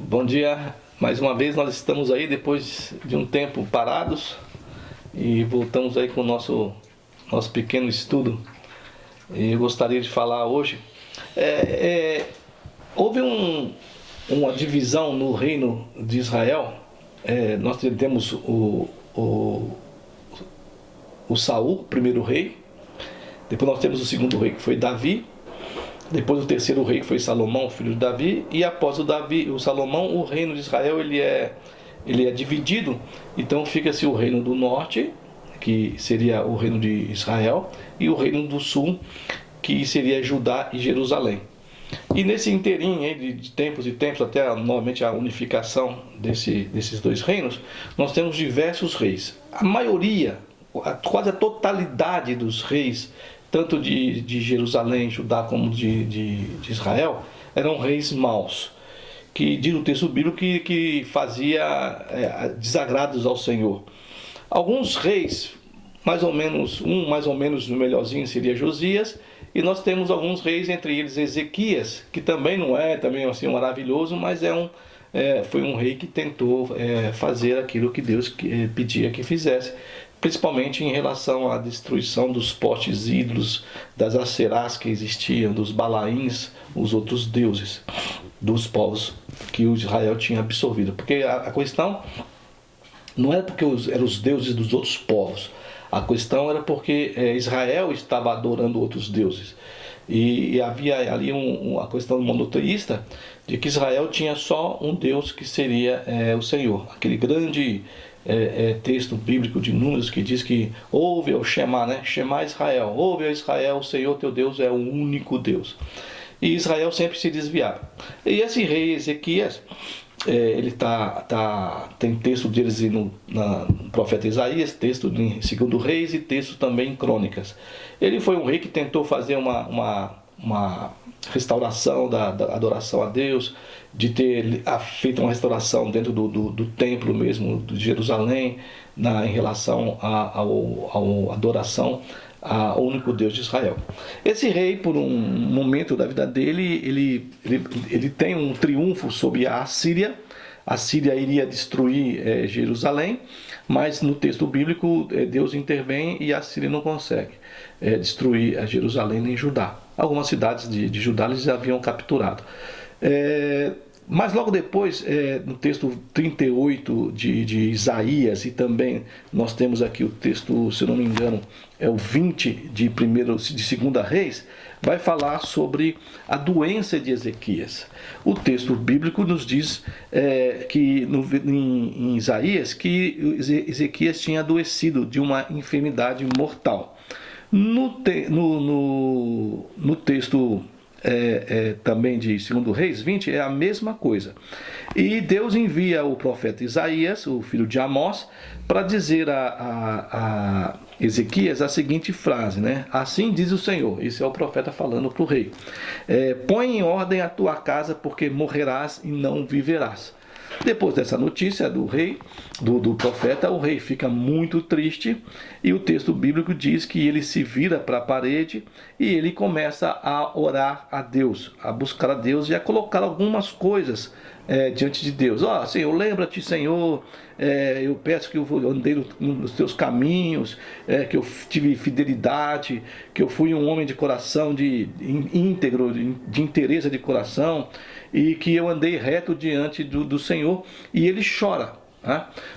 Bom dia, mais uma vez nós estamos aí depois de um tempo parados e voltamos aí com o nosso pequeno estudo. E eu gostaria de falar hoje. É, é, houve uma divisão no reino de Israel. Nós temos o Saul, primeiro rei. Depois nós temos o segundo rei, que foi Davi. Depois o terceiro rei, que foi Salomão, filho de Davi. E após o Salomão, o reino de Israel ele é dividido. Então fica-se o reino do norte, que seria o reino de Israel, e o reino do sul, que seria Judá e Jerusalém. E nesse inteirinho de tempos e tempos, até novamente a unificação desses dois reinos, nós temos diversos reis. A maioria, quase a totalidade dos reis, tanto de Jerusalém, Judá, como de Israel, eram reis maus, que diz o texto bíblico que fazia desagrados ao Senhor. Alguns reis, mais ou menos no melhorzinho seria Josias, e nós temos alguns reis, entre eles Ezequias, que também não é também assim maravilhoso, mas foi um rei que tentou fazer aquilo que Deus pedia que fizesse, principalmente em relação à destruição dos postes ídolos, das acerás que existiam, dos balaíns, os outros deuses dos povos que o Israel tinha absorvido. Porque a questão não era porque eram os deuses dos outros povos, a questão era porque Israel estava adorando outros deuses. E havia ali a questão monoteísta de que Israel tinha só um Deus, que seria o Senhor. Aquele grande texto bíblico de Números que diz que ouve ao Shema, né? Shema Israel, ouve ao Israel, o Senhor teu Deus é o único Deus. E Israel sempre se desviava. E esse rei Ezequias, ele tem texto deles no profeta Isaías, texto em 2 Reis e texto também em Crônicas. Ele foi um rei que tentou fazer uma restauração da adoração a Deus, de ter feito uma restauração dentro do templo mesmo de Jerusalém, em relação à adoração ao único Deus de Israel. Esse rei, por um momento da vida dele, ele tem um triunfo sobre a Assíria. A Síria iria destruir Jerusalém, mas no texto bíblico Deus intervém e a Síria não consegue destruir a Jerusalém nem Judá. Algumas cidades de Judá eles haviam capturado. Mas logo depois, no texto 38 de Isaías, e também nós temos aqui o texto, se eu não me engano, é o 20 de 2 Reis, vai falar sobre a doença de Ezequias. O texto bíblico nos diz que em Isaías que Ezequias tinha adoecido de uma enfermidade mortal. No texto também de 2 Reis 20 é a mesma coisa. E Deus envia o profeta Isaías, o filho de Amós, para dizer a Ezequias a seguinte frase, né? Assim diz o Senhor. Esse é o profeta falando para o rei: põe em ordem a tua casa, porque morrerás e não viverás. Depois dessa notícia do rei, do profeta, o rei fica muito triste, e o texto bíblico diz que ele se vira para a parede e ele começa a orar a Deus, a buscar a Deus e a colocar algumas coisas diante de Deus. Senhor, lembra-te, Senhor, eu peço que eu andei nos teus caminhos, que eu tive fidelidade, que eu fui um homem de coração íntegro, de inteireza de coração, e que eu andei reto diante do Senhor. E ele chora.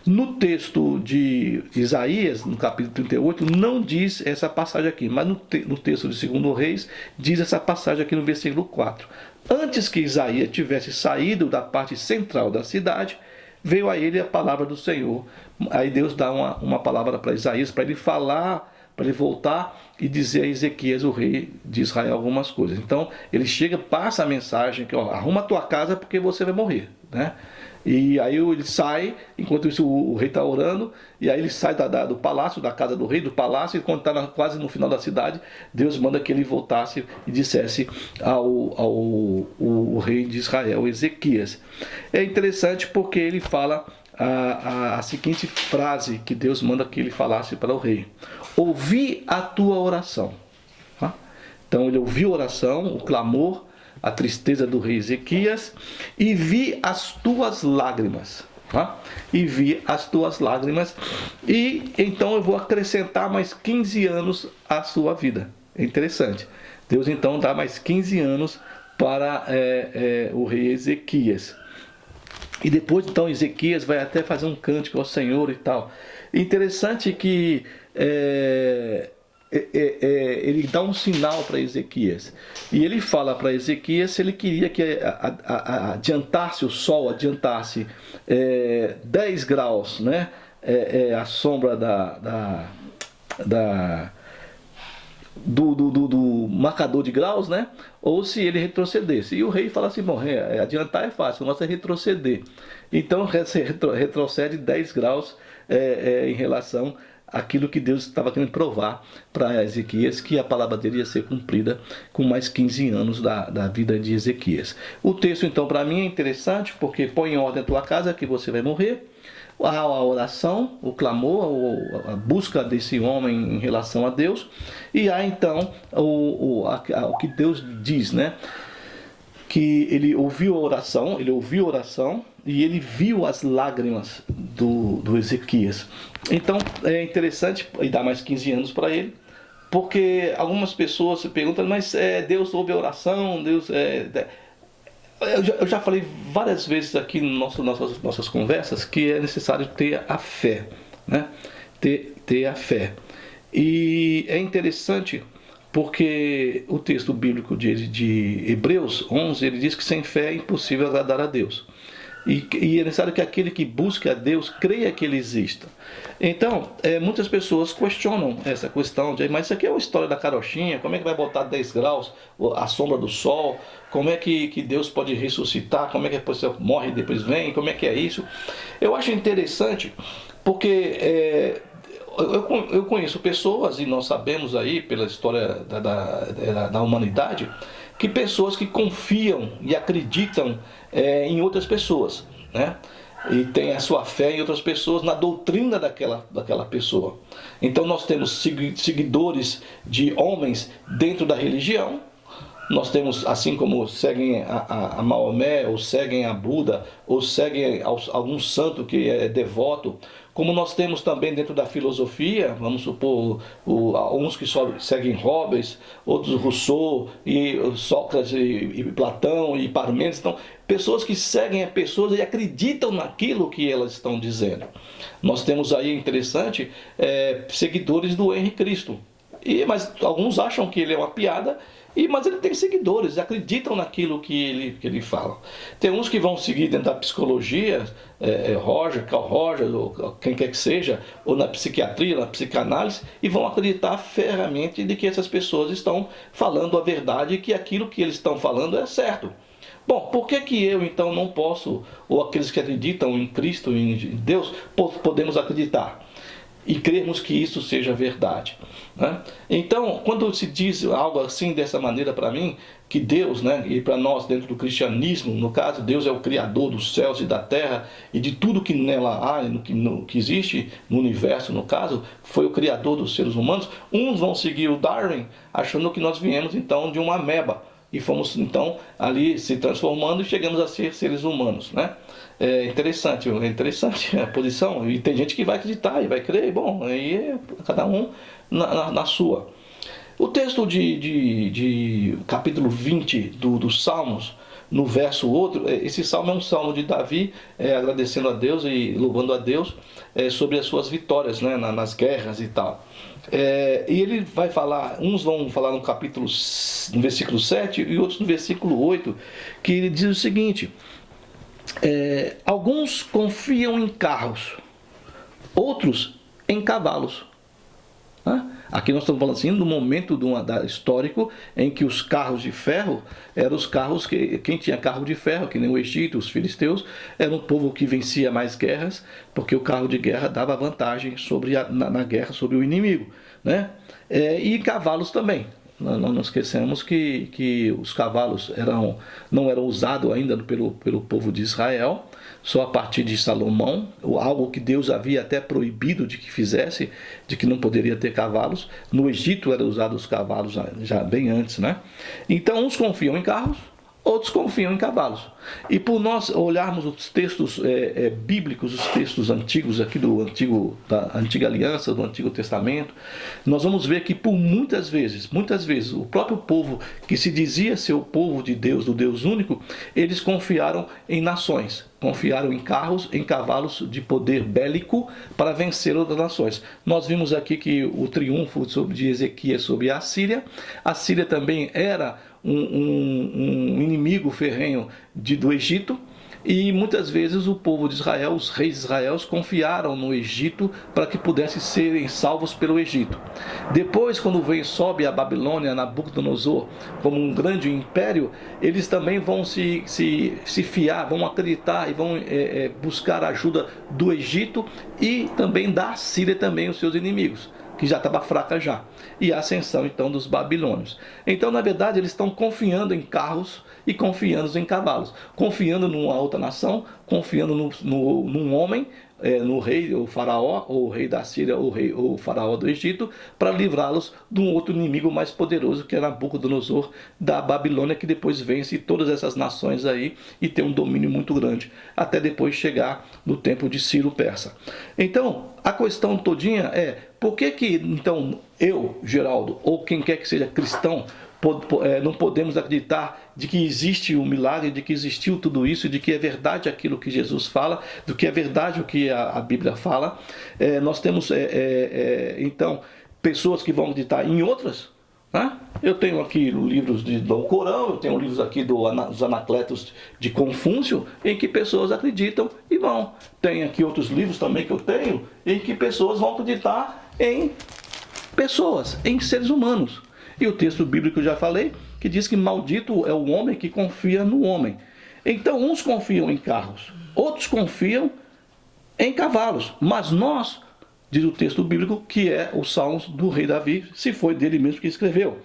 No texto de Isaías, no capítulo 38, não diz essa passagem aqui, mas no texto de 2 Reis diz essa passagem aqui no versículo 4. Antes que Isaías tivesse saído da parte central da cidade, veio a ele a palavra do Senhor. Aí Deus dá uma palavra para Isaías, para ele falar, para ele voltar e dizer a Ezequias, o rei de Israel, algumas coisas. Então ele chega, passa a mensagem que arruma a tua casa porque você vai morrer, né? E aí ele sai, enquanto isso o rei está orando, e aí ele sai do palácio, da casa do rei, do palácio, e quando está quase no final da cidade, Deus manda que ele voltasse e dissesse ao rei de Israel, Ezequias. É interessante porque ele fala a seguinte frase que Deus manda que ele falasse para o rei: ouvi a tua oração. Então ele ouviu a oração, o clamor a tristeza do rei Ezequias, e vi as tuas lágrimas. Tá? E vi as tuas lágrimas, e então eu vou acrescentar mais 15 anos à sua vida. É interessante. Deus então dá mais 15 anos para o rei Ezequias. E depois então Ezequias vai até fazer um cântico ao Senhor e tal. Interessante que ele dá um sinal para Ezequias. E ele fala para Ezequias se ele queria que adiantasse o sol, adiantasse 10 graus, né? A sombra do marcador de graus, né? Ou se ele retrocedesse. E o rei fala assim: bom, adiantar é fácil, o nosso é retroceder. Então retrocede 10 graus em relação àquilo que Deus estava querendo provar para Ezequias, que a palavra dele ia ser cumprida com mais 15 anos da vida de Ezequias. O texto então para mim é interessante, porque põe em ordem a tua casa que você vai morrer. Há a oração, o clamor, a busca desse homem em relação a Deus, e há então o que Deus diz, né? Que ele ouviu a oração e ele viu as lágrimas do Ezequias. Então é interessante, e dá mais 15 anos para ele, porque algumas pessoas se perguntam: mas Deus ouve a oração, Deus Eu já falei várias vezes aqui nas nossas conversas que é necessário ter a fé, né? Ter a fé. E é interessante porque o texto bíblico de Hebreus 11, ele diz que sem fé é impossível agradar a Deus. E é necessário que aquele que busque a Deus creia que Ele exista. Então, muitas pessoas questionam essa questão de: mas isso aqui é uma história da carochinha, como é que vai botar 10 graus a sombra do sol? Como é que Deus pode ressuscitar? Como é que a pessoa morre e depois vem? Como é que é isso? Eu acho interessante porque eu conheço pessoas, e nós sabemos aí pela história da humanidade, que pessoas que confiam e acreditam em outras pessoas, né? E tem a sua fé em outras pessoas, na doutrina daquela pessoa. Então nós temos seguidores de homens dentro da religião. Nós temos, assim como seguem a Maomé, ou seguem a Buda, ou seguem algum santo que é devoto, como nós temos também dentro da filosofia, vamos supor, uns que só seguem Hobbes, outros Rousseau, e Sócrates, e Platão, e Parmênides. Então, pessoas que seguem as pessoas e acreditam naquilo que elas estão dizendo. Nós temos aí, interessante, seguidores do Henri Cristo. Mas alguns acham que ele é uma piada, mas ele tem seguidores, acreditam naquilo que ele fala. Tem uns que vão seguir dentro da psicologia, Carl Rogers, ou quem quer que seja, ou na psiquiatria, na psicanálise, e vão acreditar ferreamente de que essas pessoas estão falando a verdade e que aquilo que eles estão falando é certo. Bom, por que eu então não posso, ou aqueles que acreditam em Cristo, em Deus, podemos acreditar e crermos que isso seja verdade, né? Então, quando se diz algo assim, dessa maneira para mim, que Deus, né, e para nós dentro do cristianismo, no caso, Deus é o Criador dos céus e da terra e de tudo que nela há, que existe no universo, no caso, foi o Criador dos seres humanos. Uns vão seguir o Darwin, achando que nós viemos então de uma ameba e fomos então ali se transformando e chegamos a ser seres humanos, né? É interessante a posição, e tem gente que vai acreditar e vai crer, bom, aí é cada um na sua. O texto de capítulo 20 dos Salmos, no verso outro, esse salmo é um salmo de Davi, agradecendo a Deus e louvando a Deus sobre as suas vitórias, né, nas guerras e tal. E ele vai falar, uns vão falar no versículo 7 e outros no versículo 8, que ele diz o seguinte: alguns confiam em carros, outros em cavalos. Aqui nós estamos falando assim, no momento histórico em que os carros de ferro eram os carros quem tinha carro de ferro, que nem o Egito, os filisteus, era um povo que vencia mais guerras, porque o carro de guerra dava vantagem na guerra sobre o inimigo, né? E cavalos também. Não esquecemos que os cavalos não eram usados ainda pelo povo de Israel, só a partir de Salomão, algo que Deus havia até proibido de que fizesse, de que não poderia ter cavalos. No Egito eram usados os cavalos já bem antes, né? Então uns confiam em carros, outros confiam em cavalos. E por nós olharmos os textos bíblicos, os textos antigos aqui da Antiga Aliança, do Antigo Testamento, nós vamos ver que por muitas vezes, o próprio povo que se dizia ser o povo de Deus, do Deus único, eles confiaram em nações, confiaram em carros, em cavalos de poder bélico para vencer outras nações. Nós vimos aqui que o triunfo de Ezequias sobre a Síria também era um inimigo ferrenho do Egito, e muitas vezes o povo de Israel, os reis de Israel, confiaram no Egito para que pudessem serem salvos pelo Egito. Depois, quando sobe a Babilônia, Nabucodonosor, como um grande império, eles também vão se fiar, vão acreditar e vão buscar a ajuda do Egito e também da Síria, também os seus inimigos, que já estava fraca já, e a ascensão então dos babilônios. Então, na verdade, eles estão confiando em carros e confiando em cavalos, confiando numa outra nação, confiando num homem, no rei, o faraó, ou o rei da Síria, ou o faraó do Egito, para livrá-los de um outro inimigo mais poderoso, que é Nabucodonosor da Babilônia, que depois vence todas essas nações aí e tem um domínio muito grande, até depois chegar no tempo de Ciro Persa. Então, a questão todinha é, por que então eu, Geraldo, ou quem quer que seja cristão, não podemos acreditar de que existe um milagre, de que existiu tudo isso, de que é verdade aquilo que Jesus fala, do que é verdade o que a Bíblia fala. Nós temos, então, pessoas que vão acreditar em outras, né? Eu tenho aqui livros do Corão, eu tenho livros aqui dos Anacletos de Confúcio, em que pessoas acreditam e vão. Tem aqui outros livros também que eu tenho, em que pessoas vão acreditar em pessoas, em seres humanos. E o texto bíblico eu já falei, que diz que maldito é o homem que confia no homem. Então, uns confiam em carros, outros confiam em cavalos. Mas nós, diz o texto bíblico, que é os Salmos do rei Davi, se foi dele mesmo que escreveu,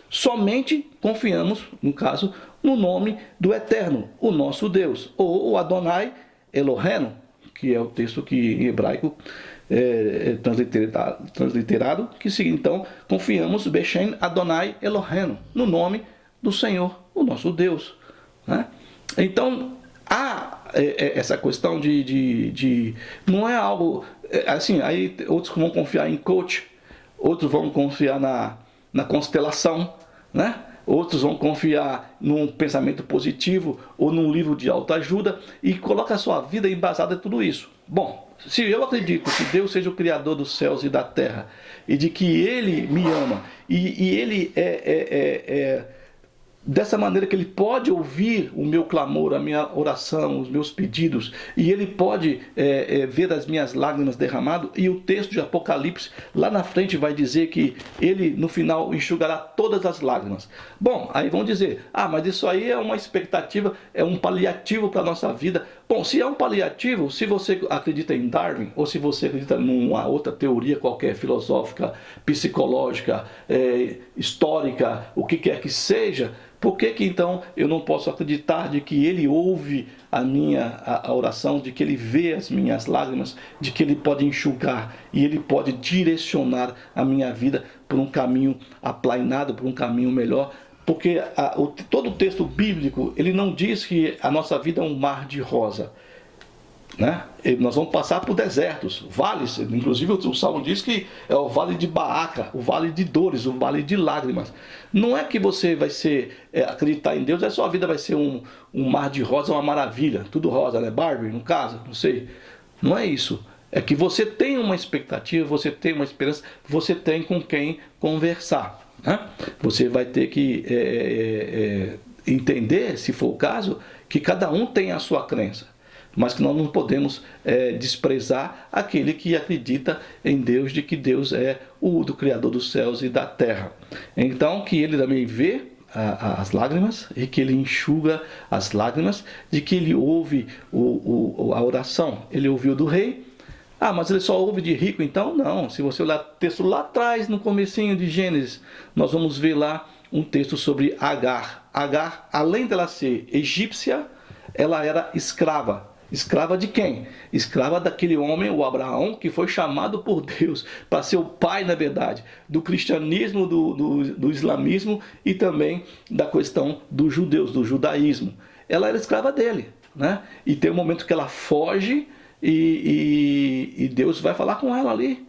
somente confiamos, no caso, no nome do Eterno, o nosso Deus, ou o Adonai Elohenu, que é o texto que em hebraico transliterado, que siga então, confiamos Beshem Adonai Elohenu, no nome do Senhor, o nosso Deus, né? Então, há essa questão não é algo assim, aí outros vão confiar em coach, outros vão confiar na constelação, né? Outros vão confiar num pensamento positivo ou num livro de autoajuda e coloca a sua vida embasada em tudo isso. Bom, se eu acredito que Deus seja o Criador dos céus e da terra e de que Ele me ama e Ele dessa maneira que Ele pode ouvir o meu clamor, a minha oração, os meus pedidos, e Ele pode ver as minhas lágrimas derramadas, e o texto de Apocalipse lá na frente vai dizer que Ele no final enxugará todas as lágrimas. Bom, aí vão dizer, mas isso aí é uma expectativa, é um paliativo para a nossa vida. Bom, se é um paliativo, se você acredita em Darwin, ou se você acredita numa outra teoria qualquer, filosófica, psicológica, histórica, o que quer que seja, por que então eu não posso acreditar de que Ele ouve a oração, de que Ele vê as minhas lágrimas, de que Ele pode enxugar e Ele pode direcionar a minha vida por um caminho aplainado, por um caminho melhor? Porque todo o texto bíblico, ele não diz que a nossa vida é um mar de rosa, né? Nós vamos passar por desertos, vales, inclusive o Salmo diz que é o vale de Baaca, o vale de dores, o vale de lágrimas. Não é que você vai acreditar em Deus, a sua vida vai ser um mar de rosa, uma maravilha, tudo rosa, né? Barbie, no caso, não sei. Não é isso. É que você tem uma expectativa, você tem uma esperança, você tem com quem conversar, né? Você vai ter que entender, se for o caso, que cada um tem a sua crença, mas que nós não podemos desprezar aquele que acredita em Deus, de que Deus é o do Criador dos céus e da terra. Então, que Ele também vê as lágrimas e que Ele enxuga as lágrimas, de que Ele ouve a oração. Ele ouviu do rei. Mas ele só ouve de rico, então? Não. Se você olhar o texto lá atrás, no comecinho de Gênesis, nós vamos ver lá um texto sobre Agar. Agar, além dela ser egípcia, ela era escrava. Escrava de quem? Escrava daquele homem, o Abraão, que foi chamado por Deus para ser o pai, na verdade, do cristianismo, do islamismo e também da questão dos judeus, do judaísmo. Ela era escrava dele, né? E tem um momento que ela foge e Deus vai falar com ela ali.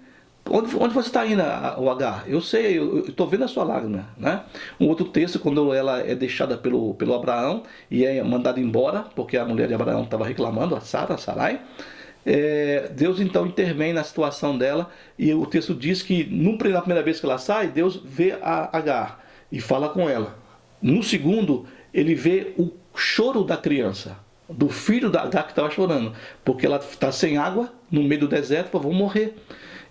Onde você está indo, o Agar? Eu sei, eu estou vendo a sua lágrima, né? Um outro texto, quando ela é deixada pelo Abraão e é mandada embora, porque a mulher de Abraão estava reclamando, a Sarai, Deus então intervém na situação dela, e o texto diz que na primeira vez que ela sai, Deus vê a Agar e fala com ela. No segundo, ele vê o choro da criança, do filho da Agar que estava chorando, porque ela está sem água, no meio do deserto, falou, vou morrer.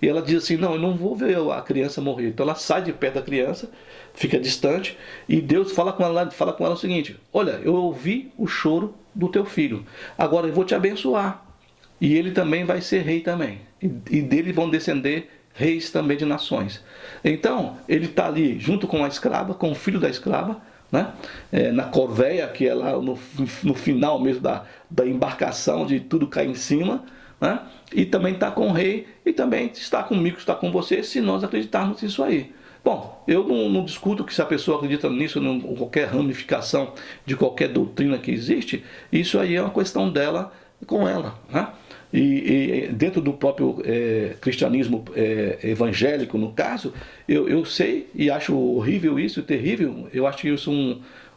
E ela diz assim, não, eu não vou ver a criança morrer. Então ela sai de perto da criança, fica distante, e Deus fala com ela o seguinte, olha, eu ouvi o choro do teu filho, agora eu vou te abençoar, e ele também vai ser rei também, e dele vão descender reis também de nações. Então ele está ali junto com a escrava, com o filho da escrava, né? Na corveia, que é lá no final mesmo da embarcação, de tudo cair em cima, né? E também está com o rei, e também está comigo, está com você, se nós acreditarmos nisso aí. Bom, eu não discuto que se a pessoa acredita nisso, em qualquer ramificação de qualquer doutrina que existe, isso aí é uma questão dela com ela, né? E dentro do próprio cristianismo evangélico, no caso, eu sei e acho horrível isso, terrível, eu acho isso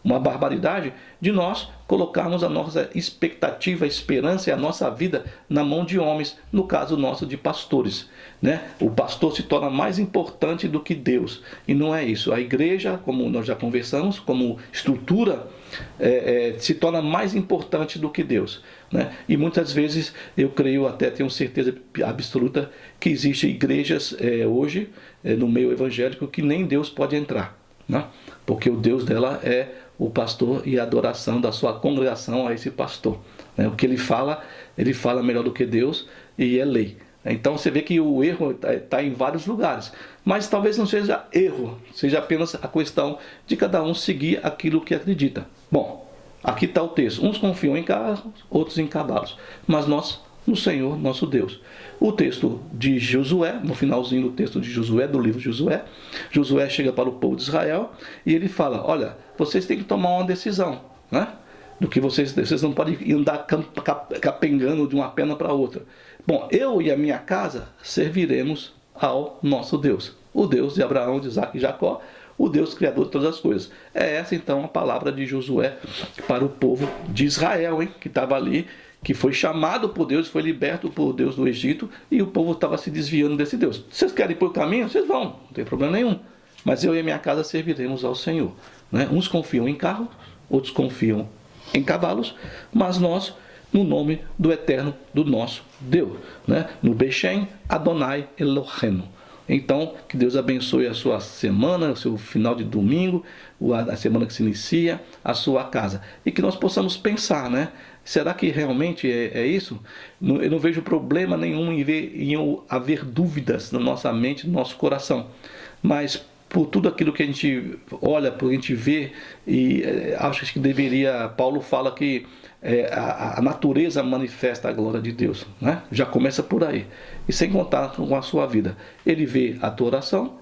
uma barbaridade de nós colocarmos a nossa expectativa, a esperança e a nossa vida na mão de homens, no caso nosso de pastores, né? O pastor se torna mais importante do que Deus, e não é isso. A igreja, como nós já conversamos, como estrutura, se torna mais importante do que Deus, né? E muitas vezes eu creio, até tenho certeza absoluta, que existem igrejas hoje no meio evangélico que nem Deus pode entrar, né? Porque o Deus dela é o pastor e a adoração da sua congregação a esse pastor, né? O que ele fala melhor do que Deus, e é lei. Então você vê que o erro está em vários lugares, mas talvez não seja erro, seja apenas a questão de cada um seguir aquilo que acredita. Bom, aqui está o texto, uns confiam em carros, outros em cavalos, mas nós no Senhor nosso Deus. O texto de Josué, no finalzinho do texto de Josué, do livro de Josué, Josué chega para o povo de Israel e ele fala, olha, vocês têm que tomar uma decisão, né? Do que vocês não podem andar capengando de uma perna para outra. Bom, eu e a minha casa serviremos ao nosso Deus, o Deus de Abraão, de Isaac e Jacó, o Deus criador de todas as coisas. É essa então a palavra de Josué para o povo de Israel, hein? Que estava ali, que foi chamado por Deus, foi liberto por Deus do Egito, e o povo estava se desviando desse Deus. Vocês querem ir por caminho? Vocês vão, não tem problema nenhum. Mas eu e a minha casa serviremos ao Senhor, né? Uns confiam em carros, outros confiam em cavalos, mas nós, no nome do eterno, do nosso Deus, né? No Beshem Adonai Elohenu. Então, que Deus abençoe a sua semana, o seu final de domingo, a semana que se inicia, a sua casa. E que nós possamos pensar, né? Será que realmente é isso? Eu não vejo problema nenhum em haver dúvidas na nossa mente, no nosso coração. Mas por tudo aquilo que a gente olha, por a gente vê, e acho que deveria, Paulo fala que a natureza manifesta a glória de Deus, né? Já começa por aí. E sem contar com a sua vida. Ele vê a tua oração,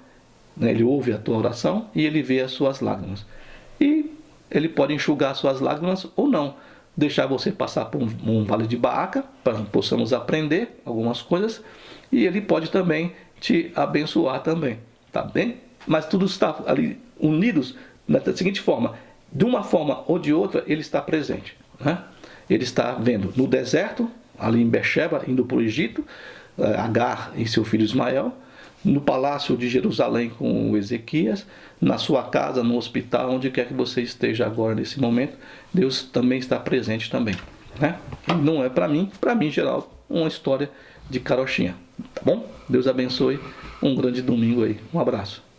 né? Ele ouve a tua oração e ele vê as suas lágrimas. E ele pode enxugar as suas lágrimas ou não. Deixar você passar por um vale de Baaca, para que possamos aprender algumas coisas. E ele pode também te abençoar também, tá bem? Mas tudo está ali unidos da seguinte forma: de uma forma ou de outra, ele está presente, né? Ele está vendo no deserto, ali em Beersheba, indo para o Egito, Agar e seu filho Ismael, no palácio de Jerusalém com o Ezequias, na sua casa, no hospital, onde quer que você esteja agora nesse momento, Deus também está presente também, né? Não é para mim, Geraldo, uma história de carochinha, tá bom? Deus abençoe, um grande domingo aí, um abraço.